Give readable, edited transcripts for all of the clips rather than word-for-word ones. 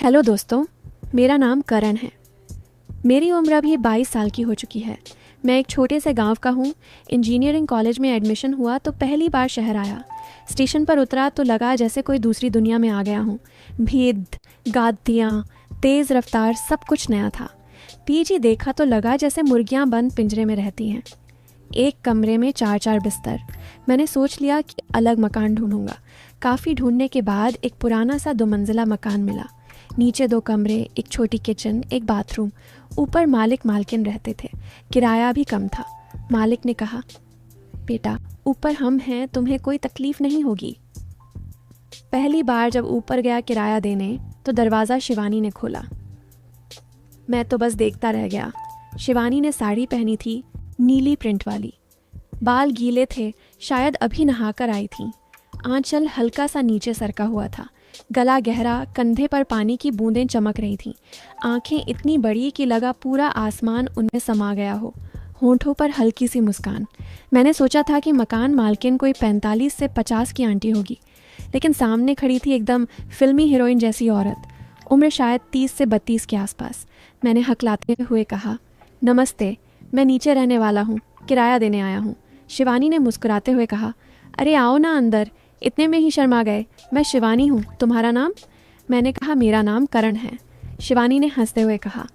Hello दोस्तों, मेरा नाम करण है। मेरी उम्र अभी 22 साल की हो चुकी है। मैं एक छोटे से गांव का हूँ। इंजीनियरिंग कॉलेज में एडमिशन हुआ तो पहली बार शहर आया। स्टेशन पर उतरा तो लगा जैसे कोई दूसरी दुनिया में आ गया हूँ। भीड़, गादियाँ, तेज़ रफ्तार, सब कुछ नया था। पीछे देखा तो लगा जैसे मुर्गियाँ बंद पिंजरे में रहती हैं। एक कमरे में 4-4 बिस्तर। मैंने सोच लिया कि अलग मकान ढूंढूंगा। काफ़ी ढूंढने के बाद एक पुराना सा 2 मंजिला मकान मिला। नीचे 2 कमरे, एक छोटी किचन, एक बाथरूम। ऊपर मालिक मालकिन रहते थे। किराया भी कम था। मालिक ने कहा, बेटा ऊपर हम हैं, तुम्हें कोई तकलीफ नहीं होगी। पहली बार जब ऊपर गया किराया देने तो दरवाज़ा शिवानी ने खोला। मैं तो बस देखता रह गया। शिवानी ने साड़ी पहनी थी, नीली प्रिंट वाली। बाल गीले थे, शायद अभी नहाकर आई थी। आंचल हल्का सा नीचे सरका हुआ था। गला गहरा, कंधे पर पानी की बूंदें चमक रही थीं। आंखें इतनी बड़ी कि लगा पूरा आसमान उनमें समा गया हो। होंठों पर हल्की सी मुस्कान। मैंने सोचा था कि मकान मालकिन कोई 45 से 50 की आंटी होगी, लेकिन सामने खड़ी थी एकदम फिल्मी हीरोइन जैसी औरत। उम्र शायद 30 से 32 के आसपास। मैंने हकलाते हुए कहा, नमस्ते, मैं नीचे रहने वाला हूँ, किराया देने आया हूँ। शिवानी ने मुस्कुराते हुए कहा, अरे आओ ना अंदर, इतने में ही शर्मा गए। मैं शिवानी हूँ, तुम्हारा नाम? मैंने कहा, मेरा नाम करण है। शिवानी ने हंसते हुए कहा,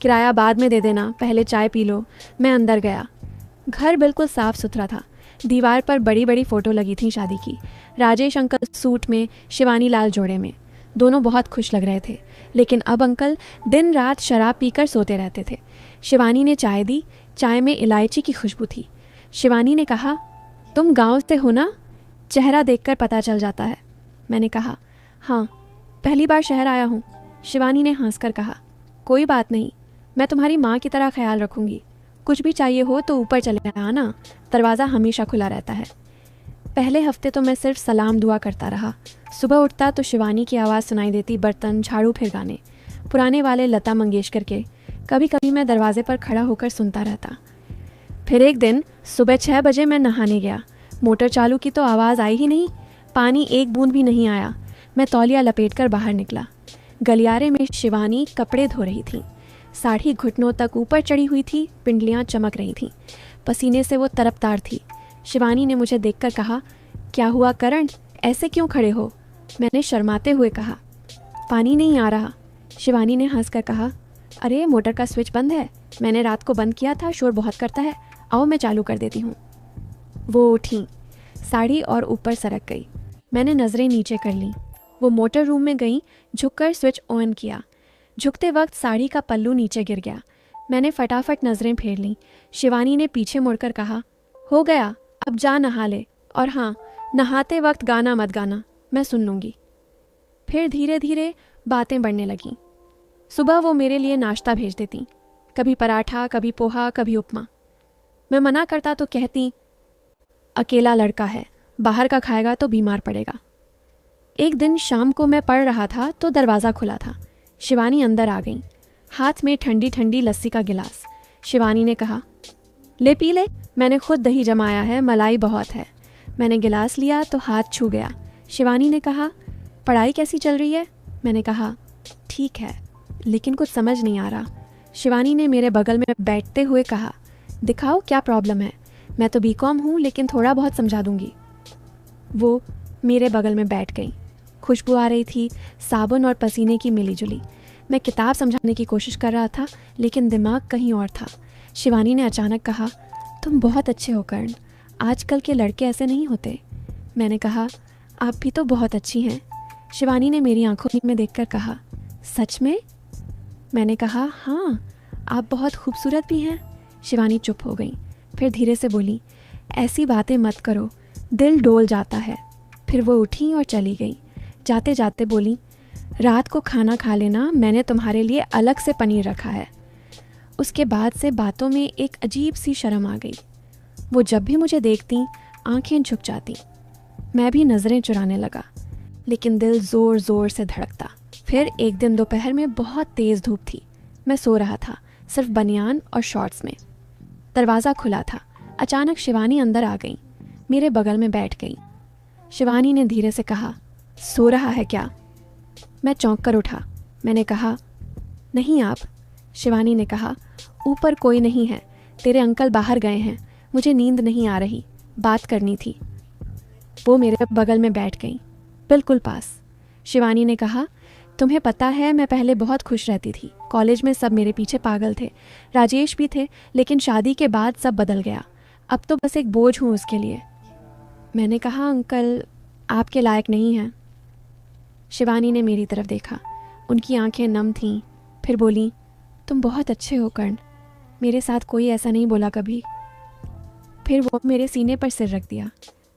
किराया बाद में दे देना, पहले चाय पी लो। मैं अंदर गया। घर बिल्कुल साफ सुथरा था। दीवार पर बड़ी बड़ी फ़ोटो लगी थी शादी की। राजेश अंकल सूट में, शिवानी लाल जोड़े में। दोनों बहुत खुश लग रहे थे। लेकिन अब अंकल दिन रात शराब पीकर सोते रहते थे। शिवानी ने चाय दी। चाय में इलायची की खुशबू थी। शिवानी ने कहा, तुम गांव से हो ना? चेहरा देखकर पता चल जाता है। मैंने कहा, हाँ, पहली बार शहर आया हूँ। शिवानी ने हंसकर कहा, कोई बात नहीं, मैं तुम्हारी माँ की तरह ख्याल रखूँगी। कुछ भी चाहिए हो तो ऊपर चले आना, दरवाज़ा हमेशा खुला रहता है। पहले हफ्ते तो मैं सिर्फ सलाम दुआ करता रहा। सुबह उठता तो शिवानी की आवाज़ सुनाई देती, बर्तन झाड़ू फिर गाने, पुराने वाले लता मंगेशकर के। कभी कभी मैं दरवाजे पर खड़ा होकर सुनता रहता। फिर एक दिन सुबह 6 बजे मैं नहाने गया। मोटर चालू की तो आवाज़ आई ही नहीं। पानी एक बूंद भी नहीं आया। मैं तौलिया लपेटकर बाहर निकला। गलियारे में शिवानी कपड़े धो रही थी। साड़ी घुटनों तक ऊपर चढ़ी हुई थी, पिंडलियाँ चमक रही थीं। पसीने से वो तरफतार थी। शिवानी ने मुझे देखकर कहा, क्या हुआ करण, ऐसे क्यों खड़े हो? मैंने शर्माते हुए कहा, पानी नहीं आ रहा। शिवानी ने हंसकर कहा, अरे मोटर का स्विच बंद है, मैंने रात को बंद किया था, शोर बहुत करता है, आओ मैं चालू कर देती हूँ। वो उठी, साड़ी और ऊपर सरक गई। मैंने नज़रें नीचे कर लीं। वो मोटर रूम में गई, झुककर स्विच ऑन किया। झुकते वक्त साड़ी का पल्लू नीचे गिर गया। मैंने फटाफट नज़रें फेर लीं। शिवानी ने पीछे मुड़कर कहा, हो गया, अब जा नहा ले, और हाँ, नहाते वक्त गाना मत गाना, मैं सुन लूँगी। फिर धीरे धीरे बातें बढ़ने लगीं। सुबह वो मेरे लिए नाश्ता भेज देती, कभी पराठा, कभी पोहा, कभी उपमा। मैं मना करता तो कहती, अकेला लड़का है, बाहर का खाएगा तो बीमार पड़ेगा। एक दिन शाम को मैं पढ़ रहा था तो दरवाज़ा खुला था। शिवानी अंदर आ गई, हाथ में ठंडी ठंडी लस्सी का गिलास। शिवानी ने कहा, ले पी ले, मैंने खुद दही जमाया है, मलाई बहुत है। मैंने गिलास लिया तो हाथ छू गया। शिवानी ने कहा, पढ़ाई कैसी चल रही है? मैंने कहा, ठीक है, लेकिन कुछ समझ नहीं आ रहा। शिवानी ने मेरे बगल में बैठते हुए कहा, दिखाओ क्या प्रॉब्लम है, मैं तो बीकॉम हूँ, लेकिन थोड़ा बहुत समझा दूंगी। वो मेरे बगल में बैठ गई। खुशबू आ रही थी, साबुन और पसीने की मिली जुली। मैं किताब समझाने की कोशिश कर रहा था, लेकिन दिमाग कहीं और था। शिवानी ने अचानक कहा, तुम बहुत अच्छे हो कर्ण, आजकल के लड़के ऐसे नहीं होते। मैंने कहा, आप भी तो बहुत अच्छी हैं। शिवानी ने मेरी आंखों में देखकर कहा, सच में? मैंने कहा, हाँ, आप बहुत खूबसूरत भी हैं। शिवानी चुप हो गई, फिर धीरे से बोली, ऐसी बातें मत करो, दिल डोल जाता है। फिर वो उठी और चली गई। जाते जाते बोली, रात को खाना खा लेना, मैंने तुम्हारे लिए अलग से पनीर रखा है। उसके बाद से बातों में एक अजीब सी शर्म आ गई। वो जब भी मुझे देखती, आंखें झुक जाती। मैं भी नज़रें चुराने लगा, लेकिन दिल ज़ोर ज़ोर से धड़कता। फिर एक दिन दोपहर में बहुत तेज़ धूप थी। मैं सो रहा था, सिर्फ बनियान और शॉर्ट्स में। दरवाज़ा खुला था। अचानक शिवानी अंदर आ गई, मेरे बगल में बैठ गई। शिवानी ने धीरे से कहा, सो रहा है क्या? मैं चौंक कर उठा। मैंने कहा, नहीं आप। शिवानी ने कहा, ऊपर कोई नहीं है, तेरे अंकल बाहर गए हैं, मुझे नींद नहीं आ रही, बात करनी थी। वो मेरे बगल में बैठ गई, बिल्कुल पास। शिवानी ने कहा, तुम्हें पता है मैं पहले बहुत खुश रहती थी, कॉलेज में सब मेरे पीछे पागल थे, राजेश भी थे, लेकिन शादी के बाद सब बदल गया, अब तो बस एक बोझ हूँ उसके लिए। मैंने कहा, अंकल आपके लायक नहीं हैं। शिवानी ने मेरी तरफ देखा, उनकी आंखें नम थीं, फिर बोली, तुम बहुत अच्छे हो कर्ण, मेरे साथ कोई ऐसा नहीं बोला कभी। फिर वो मेरे सीने पर सिर रख दिया।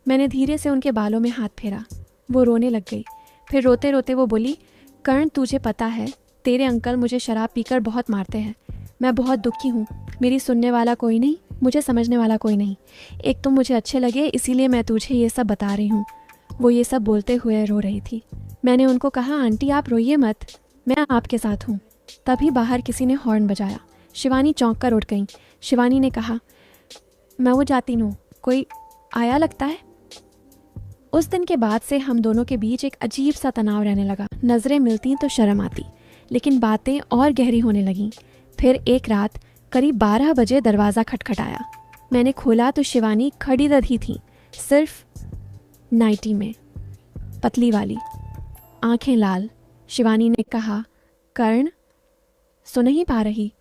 मैंने धीरे से उनके बालों में हाथ फेरा। वो रोने लग गई। फिर रोते रोते वो बोली, कर्ण तुझे पता है तेरे अंकल मुझे शराब पीकर बहुत मारते हैं, मैं बहुत दुखी हूँ, मेरी सुनने वाला कोई नहीं, मुझे समझने वाला कोई नहीं, एक तुम मुझे अच्छे लगे इसीलिए मैं तुझे ये सब बता रही हूँ। वो ये सब बोलते हुए रो रही थी। मैंने उनको कहा, आंटी आप रोइए मत, मैं आपके साथ हूँ। तभी बाहर किसी ने हॉर्न बजाया। शिवानी चौंक कर उठ गई। शिवानी ने कहा, मैं वो जाती हूँ, कोई आया लगता है। उस दिन के बाद से हम दोनों के बीच एक अजीब सा तनाव रहने लगा। नज़रें मिलती तो शर्म आती, लेकिन बातें और गहरी होने लगीं। फिर एक रात करीब 12 बजे दरवाज़ा खटखटाया। मैंने खोला तो शिवानी खड़ी दधी थी, सिर्फ नाइटी में, पतली वाली, आंखें लाल। शिवानी ने कहा, कर्ण सुन नहीं पा रही,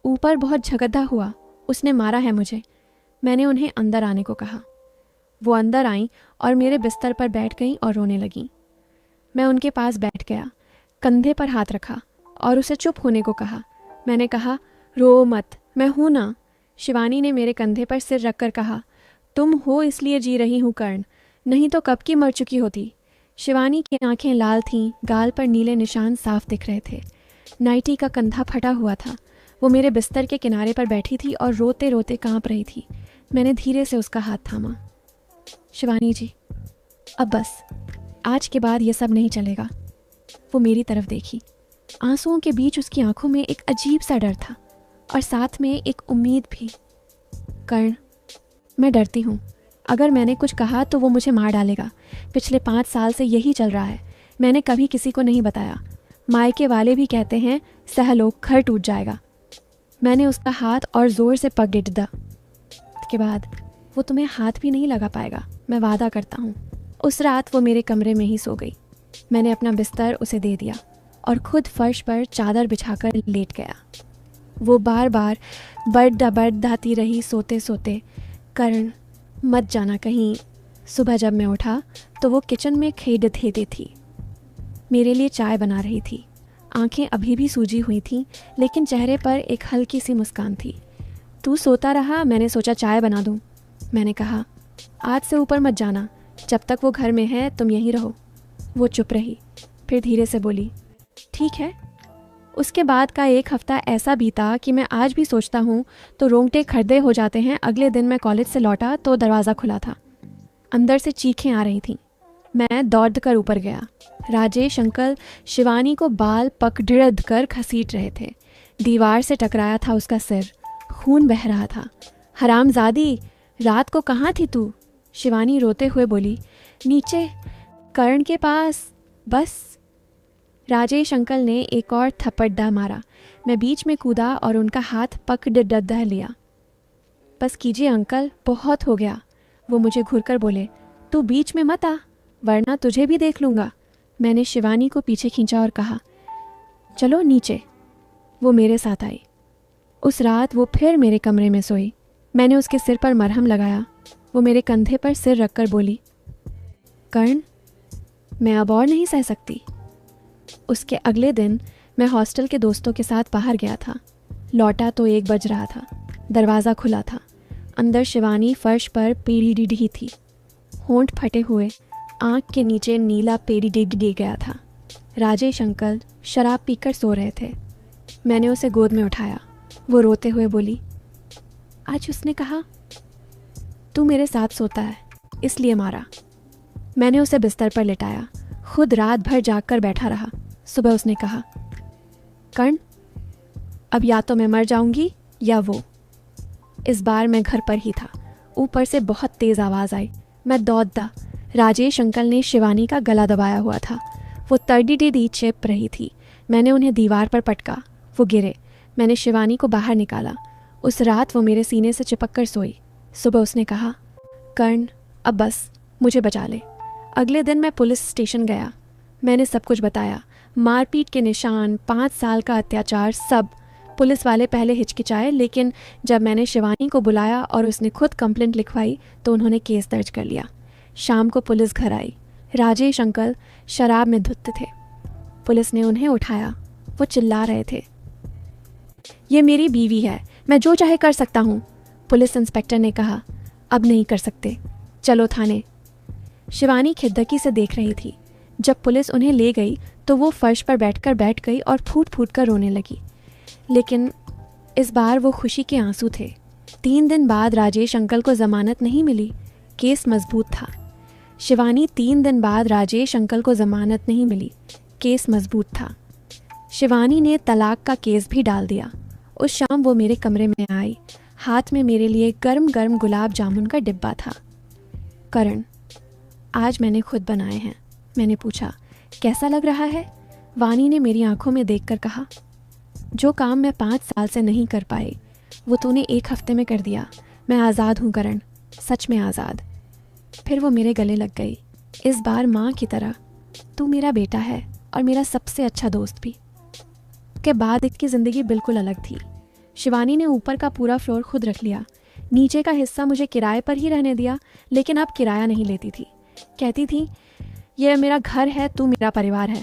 ऊपर बहुत झगड़ा हुआ, उसने मारा है मुझे। मैंने उन्हें अंदर आने को कहा। वो अंदर आईं और मेरे बिस्तर पर बैठ गईं और रोने लगीं। मैं उनके पास बैठ गया, कंधे पर हाथ रखा और उसे चुप होने को कहा। मैंने कहा, रो मत, मैं हूं ना। शिवानी ने मेरे कंधे पर सिर रखकर कहा, तुम हो इसलिए जी रही हूँ कर्ण, नहीं तो कब की मर चुकी होती। शिवानी की आंखें लाल थीं, गाल पर नीले निशान साफ दिख रहे थे। नाइटी का कंधा फटा हुआ था। वो मेरे बिस्तर के किनारे पर बैठी थी और रोते रोते कांप रही थी। मैंने धीरे से उसका हाथ थामा। शिवानी जी, अब बस, आज के बाद ये सब नहीं चलेगा। वो मेरी तरफ देखी। आंसुओं के बीच उसकी आंखों में एक अजीब सा डर था और साथ में एक उम्मीद भी। कर्ण, मैं डरती हूँ, अगर मैंने कुछ कहा तो वो मुझे मार डालेगा। पिछले 5 साल से यही चल रहा है, मैंने कभी किसी को नहीं बताया। मायके वाले भी कहते हैं सह लो, घर टूट जाएगा। मैंने उसका हाथ और ज़ोर से पकड़ दिया। के बाद वो तुम्हें हाथ भी नहीं लगा पाएगा, मैं वादा करता हूँ। उस रात वो मेरे कमरे में ही सो गई। मैंने अपना बिस्तर उसे दे दिया और खुद फर्श पर चादर बिछाकर लेट गया। वो बार बार बड़दाती रही सोते सोते, कर्ण मत जाना कहीं। सुबह जब मैं उठा तो वो किचन में खेदते थी, मेरे लिए चाय बना रही थी। आंखें अभी भी सूजी हुई थीं, लेकिन चेहरे पर एक हल्की सी मुस्कान थी। तू सोता रहा, मैंने सोचा चाय बना दूं। मैंने कहा, आज से ऊपर मत जाना, जब तक वो घर में है तुम यहीं रहो। वो चुप रही, फिर धीरे से बोली, ठीक है। उसके बाद का एक हफ्ता ऐसा बीता कि मैं आज भी सोचता हूँ तो रोंगटे खड़े हो जाते हैं। अगले दिन मैं कॉलेज से लौटा तो दरवाज़ा खुला था। अंदर से चीखें आ रही थीं। मैं दौड़ कर ऊपर गया। राजेश अंकल शिवानी को बाल पकड़ कर घसीट रहे थे। दीवार से टकराया था उसका सिर, खून बह रहा था। हरामजादी, रात को कहाँ थी तू? शिवानी रोते हुए बोली, नीचे कर्ण के पास। बस। राजेश अंकल ने एक और थप्पड़ मारा। मैं बीच में कूदा और उनका हाथ पकड़ लिया। बस कीजिए अंकल, बहुत हो गया। वो मुझे घूरकर बोले, तू बीच में मत आ, वरना तुझे भी देख लूँगा। मैंने शिवानी को पीछे खींचा और कहा, चलो नीचे। वो मेरे साथ आई। उस रात वो फिर मेरे कमरे में सोई। मैंने उसके सिर पर मरहम लगाया। वो मेरे कंधे पर सिर रखकर बोली, कर्ण मैं अब और नहीं सह सकती। उसके अगले दिन मैं हॉस्टल के दोस्तों के साथ बाहर गया था। लौटा तो 1 बज रहा था। दरवाज़ा खुला था। अंदर शिवानी फर्श पर पेड़ी डिढ़ी थी, होंठ फटे हुए, आँख के नीचे नीला पेड़ी डिढ़ गया था। राजेश अंकल शराब पीकर सो रहे थे। मैंने उसे गोद में उठाया। वो रोते हुए बोली, आज उसने कहा तू मेरे साथ सोता है इसलिए मारा। मैंने उसे बिस्तर पर लिटाया, खुद रात भर जाग कर बैठा रहा। सुबह उसने कहा, कर्ण अब या तो मैं मर जाऊंगी या वो। इस बार मैं घर पर ही था। ऊपर से बहुत तेज़ आवाज़ आई। मैं दौड़ा। राजेश अंकल ने शिवानी का गला दबाया हुआ था। वो तड़ीडी चिप रही थी। मैंने उन्हें दीवार पर पटका। वो गिरे। मैंने शिवानी को बाहर निकाला। उस रात वो मेरे सीने से चिपक कर सोई। सुबह उसने कहा, कर्ण, अब बस, मुझे बचा ले। अगले दिन मैं पुलिस स्टेशन गया। मैंने सब कुछ बताया, मारपीट के निशान, 5 साल का अत्याचार, सब। पुलिस वाले पहले हिचकिचाए, लेकिन जब मैंने शिवानी को बुलाया और उसने खुद कंप्लेंट लिखवाई तो उन्होंने केस दर्ज कर लिया। शाम को पुलिस घर आई। राजेश अंकल शराब में धुत थे। पुलिस ने उन्हें उठाया। वो चिल्ला रहे थे, ये मेरी बीवी है, मैं जो चाहे कर सकता हूँ। पुलिस इंस्पेक्टर ने कहा, अब नहीं कर सकते, चलो थाने। शिवानी खिद्दकी से देख रही थी। जब पुलिस उन्हें ले गई तो वो फर्श पर बैठ गई और फूट फूट कर रोने लगी। लेकिन इस बार वो खुशी के आंसू थे। 3 दिन बाद राजेश अंकल को जमानत नहीं मिली। केस मजबूत था। शिवानी 3 दिन बाद राजेश अंकल को जमानत नहीं मिली। केस मजबूत था। शिवानी ने तलाक का केस भी डाल दिया। उस शाम वो मेरे कमरे में आई। हाथ में मेरे लिए गर्म गर्म गुलाब जामुन का डिब्बा था। करण, आज मैंने खुद बनाए हैं। मैंने पूछा, कैसा लग रहा है? वानी ने मेरी आंखों में देखकर कहा, जो काम मैं 5 साल से नहीं कर पाई वो तूने 1 हफ्ते में कर दिया। मैं आज़ाद हूँ करण, सच में आज़ाद। फिर वो मेरे गले लग गई, इस बार माँ की तरह। तू मेरा बेटा है और मेरा सबसे अच्छा दोस्त भी। के बाद इसकी ज़िंदगी बिल्कुल अलग थी। शिवानी ने ऊपर का पूरा फ्लोर खुद रख लिया। नीचे का हिस्सा मुझे किराए पर ही रहने दिया, लेकिन अब किराया नहीं लेती थी। कहती थी, यह मेरा घर है, तू मेरा परिवार है।